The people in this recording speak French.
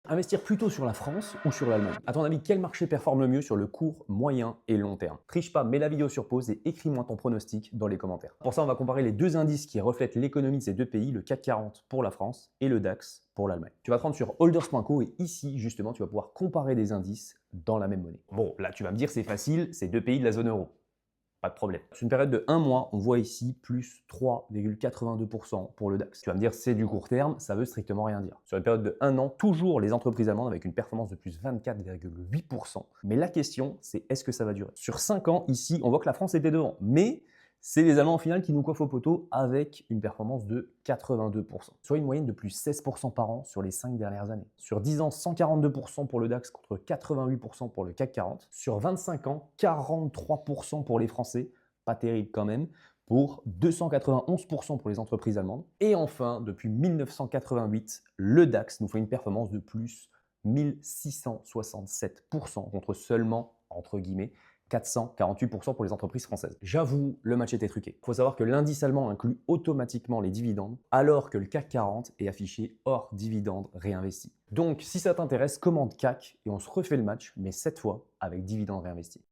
Investir plutôt sur la France ou sur l'Allemagne? À ton avis, quel marché performe le mieux sur le court, moyen et long terme? Triche pas, mets la vidéo sur pause et écris-moi ton pronostic dans les commentaires. Pour ça, on va comparer les deux indices qui reflètent l'économie de ces deux pays, le CAC 40 pour la France et le DAX pour l'Allemagne. Tu vas te rendre sur holders.co et ici, justement, tu vas pouvoir comparer des indices dans la même monnaie. Bon, là, tu vas me dire, c'est facile, c'est deux pays de la zone euro. Pas de problème. Sur une période de 1 mois, on voit ici plus 3,82% pour le DAX. Tu vas me dire, c'est du court terme, ça veut strictement rien dire. Sur une période de 1 an, toujours les entreprises allemandes avec une performance de plus 24,8%. Mais la question, c'est est-ce que ça va durer? Sur 5 ans, ici, on voit que la France était devant. Mais c'est les Allemands en finale qui nous coiffent au poteau avec une performance de 82%, soit une moyenne de plus 16% par an sur les 5 dernières années. Sur 10 ans, 142% pour le DAX contre 88% pour le CAC 40. Sur 25 ans, 43% pour les Français, pas terrible quand même, pour 291% pour les entreprises allemandes. Et enfin, depuis 1988, le DAX nous fait une performance de plus 1667% contre seulement, entre guillemets, 448% pour les entreprises françaises. J'avoue, le match était truqué. Il faut savoir que l'indice allemand inclut automatiquement les dividendes, alors que le CAC 40 est affiché hors dividendes réinvestis. Donc, si ça t'intéresse, commente CAC et on se refait le match, mais cette fois avec dividendes réinvestis.